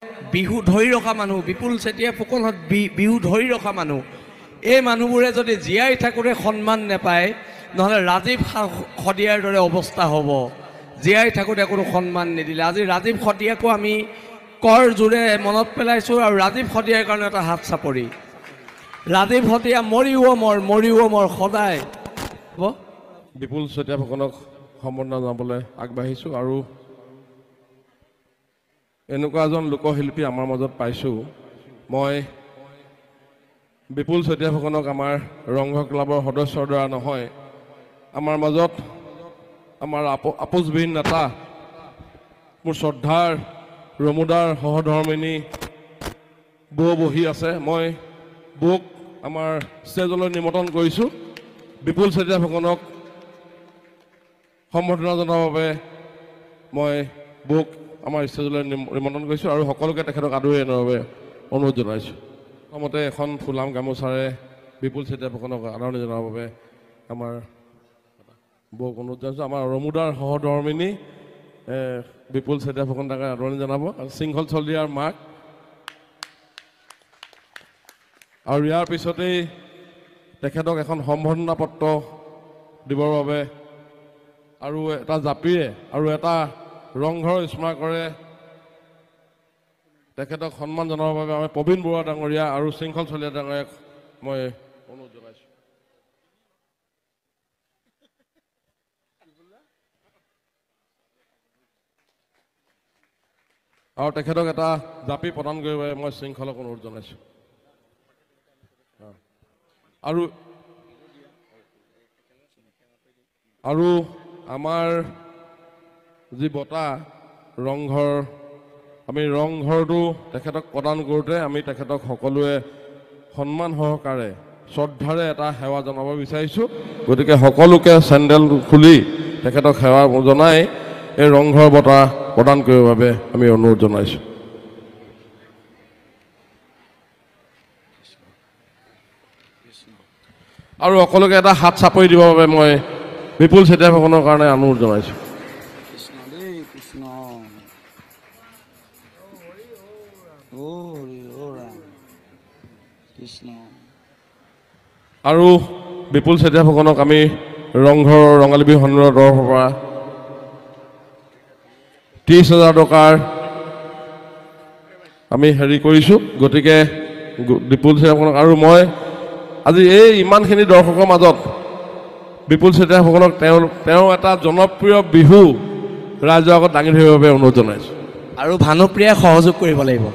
বিহু ধৰি ৰখা মানুহ, বিপুল চেতিয়া ফুকনহঁত বিহু ধৰি ৰখা মানুহ, এই মানুহবোৰে যদি জীয়াই থাকোঁতে সন্মান নাপায়, নহ'লে ৰাজীৱ শদিয়াৰ দৰে অৱস্থা হ'ব। জীয়াই থাকোঁতে কোনো সন্মান নিদিলে। আজি ৰাজীৱ শদিয়াকো আমি কৰ জোৰে মনত পেলাইছোঁ, আৰু ৰাজীৱ শদিয়াৰ কাৰণে এটা হাত চাপৰি। ৰাজীৱ শদিয়া মৰিও মৰ সদায় হ'ব। বিপুল চেতিয়া ফুকনক সম্বৰ্ধনা জনাবলৈ আগবাঢ়িছোঁ। আৰু এনেকুৱা এজন লোকশিল্পী আমাৰ মাজত পাইছোঁ। মই বিপুল চেতিয়া ফুকনক আমাৰ ৰংঘৰ ক্লাবৰ সদস্যৰ দ্বাৰা নহয়, আমাৰ মাজত আমাৰ আপোচবিহীন নেতা, মোৰ শ্ৰদ্ধাৰ ৰমুদাৰ সহধৰ্মিনী বৌ বহি আছে। মই বৌক আমাৰ ষ্টেজলৈ নিমন্ত্ৰণ কৰিছোঁ। বিপুল চেতিয়া ফুকনক সম্বৰ্ধনা জনাবৰ বাবে মই বৌক আমাৰ ষ্টেজলৈ নিমন্ত্ৰণ কৰিছোঁ, আৰু সকলোকে তেখেতক আদৰি আনিবৰ বাবে অনুৰোধ জনাইছোঁ। প্ৰথমতে এখন ফুলাম গামোচাৰে বিপুল চেতিয়া ফুকনক আদৰণি জনাবৰ বাবে আমাৰ বৌক অনুৰোধ জনাইছোঁ। আমাৰ ৰমুদাৰ সহধৰ্মিনী বিপুল চেতিয়া ফুকন তাকে আদৰণি জনাব, আৰু শৃংখল চলিয়াৰ মাক। আৰু ইয়াৰ পিছতেই তেখেতক এখন সম্বৰ্ধনা পত্ৰ দিবৰ বাবে আৰু এটা জাপিৰে আৰু এটা ৰংঘৰ স্মাৰকৰে তেখেতক সন্মান জনাবৰ বাবে আমি প্ৰবীণ বৰুৱা ডাঙৰীয়া আৰু শৃংখল চলিয়া ডাঙৰীয়াক মই অনুৰোধ জনাইছোঁ। আৰু তেখেতক এটা জাপি প্ৰদান কৰিব বাবে মই শৃংখলক অনুৰোধ জনাইছোঁ। আৰু আমাৰ যি বঁটা ৰংঘৰ, আমি ৰংঘৰটো তেখেতক প্ৰদান কৰোঁতে আমি তেখেতক সকলোৱে সন্মান সহকাৰে শ্ৰদ্ধাৰে এটা সেৱা জনাব বিচাৰিছোঁ। গতিকে সকলোকে চেণ্ডেল খুলি তেখেতক সেৱা জনাই এই ৰংঘৰ বঁটা প্ৰদান কৰিবৰ বাবে আমি অনুৰোধ জনাইছোঁ। আৰু সকলোকে এটা হাত চাপৰি দিবৰ বাবে মই বিপুল চেতিয়া ফুকনৰ কাৰণে অনুৰোধ জনাইছোঁ। আৰু বিপুল চেতিয়া ফুকনক আমি ৰংঘৰ ৰঙালী বিহু সন্মিলনৰ তৰফৰ পৰা 30,000 টকাৰ আমি হেৰি কৰিছোঁ। গতিকে বিপুল চেতিয়া ফুকনক, আৰু মই আজি এই ইমানখিনি দৰ্শকৰ মাজত বিপুল চেতিয়া ফুকনক তেওঁ এটা জনপ্ৰিয় বিহু ৰাইজৰ আগত দাঙি ধৰিবৰ বাবে অনুৰোধ জনাইছোঁ। আৰু ভানুপ্ৰিয়াই সহযোগ কৰিব লাগিব।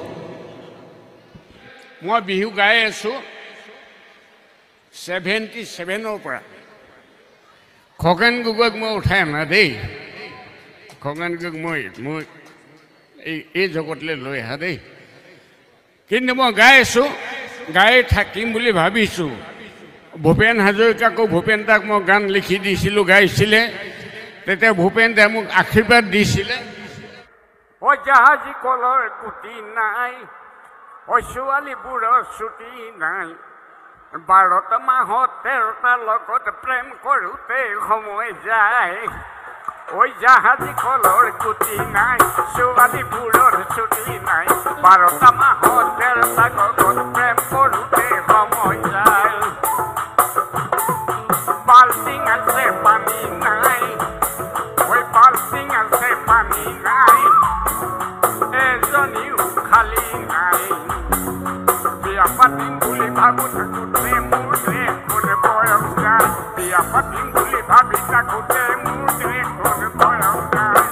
মই বিহু গাই আছোঁ 77ৰ পৰা। খগেন গগৈক মই উঠাই আনা দেই, খগেন গগৈক মই এই জগতলৈ লৈ আহা দেই। কিন্তু মই গাই আছোঁ, গাই থাকিম বুলি ভাবিছোঁ। ভূপেন হাজৰিকাকো, ভূপেন দাক মই গান লিখি দিছিলোঁ, গাইছিলে। তেতিয়া ভূপেন দাই মোক আশীৰ্বাদ দিছিলে। ঐ জাহাজী কলৰ গুটি নাই, ঐ ছোৱালীবোৰৰ ছুটি নাই, 12টা মাহত 13টা লগত প্ৰেম কৰোঁতে সময় যায়। ঐ জাহাজী কলৰ গুটি নাই, ছোৱালীবোৰৰ ছুটি নাই, 12টা মাহত 13টা লগত প্ৰেম কৰোঁতে সময় যায়। বাল্টিং আছে পানী নাই, ঐ বাল্টিং আছে পানী নাই, এজনীও খালী নাই। বিয়া পাতিম বুলি ভাবো থাকোঁতে মোৰ দেখোন বয়স নাই, বিয়া পাতিম বুলি ভাবি থাকোঁতে মোৰ দেখোন বয়স নাই।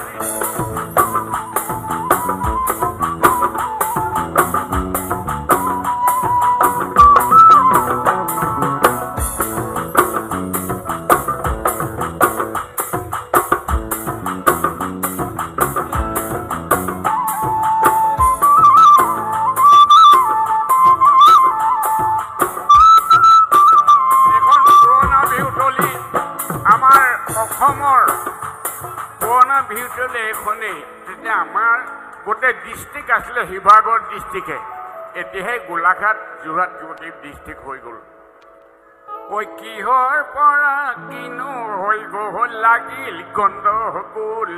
গোটেই ডিষ্ট্ৰিক্ট আছিলে শিৱসাগৰ ডিষ্ট্ৰিক্টে, এতিয়াহে গোলাঘাট যোৰহাট ডিষ্ট্ৰিক্ট হৈ গ'ল। ঐ কিহৰ পৰা কিনো হৈ গ'ল লাগিল গণ্ডগোল,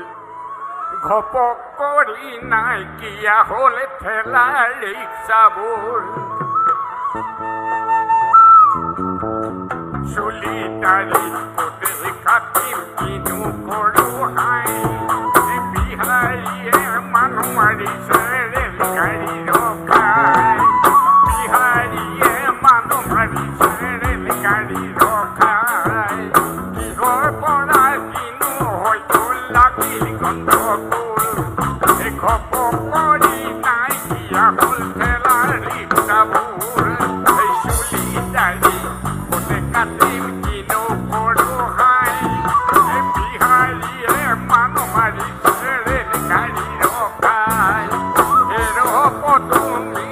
ঘপক কৰি নাইকিয়া হ'ল ঠেলা ৰিক্সাবোৰ চুলি তাৰি গোটেই কাটিম কিনো কৰো হাই বিহাৰীয়ে মানুহ মাৰিছে ৰেলগাড়ী ৰখাই বিহাৰীয়ে মানুহ মাৰিছে ৰেলগাড়ী ৰখাই কিহৰ পৰা কিনো হয়তো লাগিল গণ্ডগোল ঘপক কৰি নাইকিয়া হ'ল ঠেলা ৰিক্সাবোৰ চুলি তাৰি গোটেই কাটিম কিনো কৰো হাই বিহাৰীয়ে মানুহ মাৰিছে ৰেলগাড়ী ৰখাই তুমি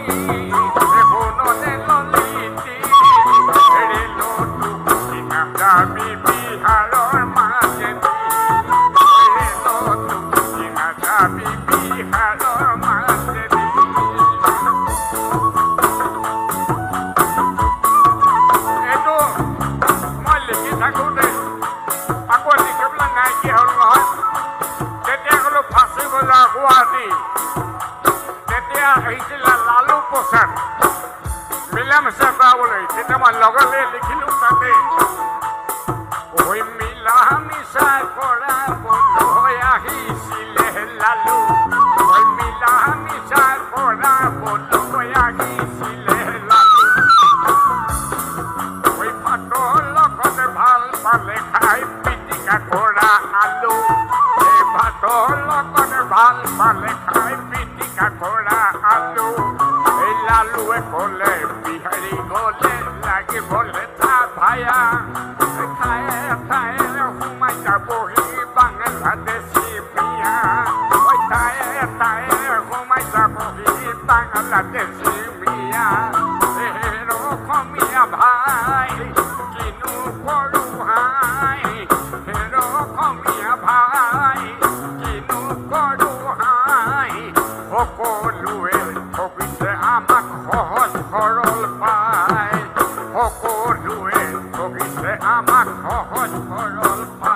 শুননে ললিতি ৰেলতো চিঙা যাবি বিহাৰৰ মাজেদি ৰেলতো চিঙা যাবি বিহাৰৰ মাজেদি এইটো মই লিখি থাকোঁতে আকৌ লিখিবলৈ নাইকিয়া হ'ল নহয় তেতিয়া গ'লো ফাঁচি বজাৰ গুৱাহাটী তেতিয়া আহিছিলে লালু প্ৰসাদ মিলামিছা কৰাবলৈ তেতিয়া মই লগতে লিখিলোঁ তাতে ঐ মিলামিছা কৰাবলৈ আহিছিলে লালু ঐ মিলামিছা কৰাবলৈ আহিছিলে লালু ঐ ভাতৰ লগতে ভাল পালে খাই পিটিকা কৰা আলু এই ভাতৰ লগতে ভাল পালে খাই পিটিকা কৰা আলু এই লালুৱে ক'লে বিহাৰী গ'লে লাগিবলে তা ভায়া ঠায়ে ঠায়ে সোমাই যাবহি বাংলাদেশী মিয়া ঐ ঠায়ে ঠায়ে সোমাই যাবহি বাংলাদেশী মিয়া অসমীয়া ভাই কিনো কৰো হাই অসমীয়া ভাই কিনো কৰো হাই সকলোৱে ভবিছে আমাক সহজ সৰল পায় সকলোৱে ভবিছে আমাক সহজ সৰল পায়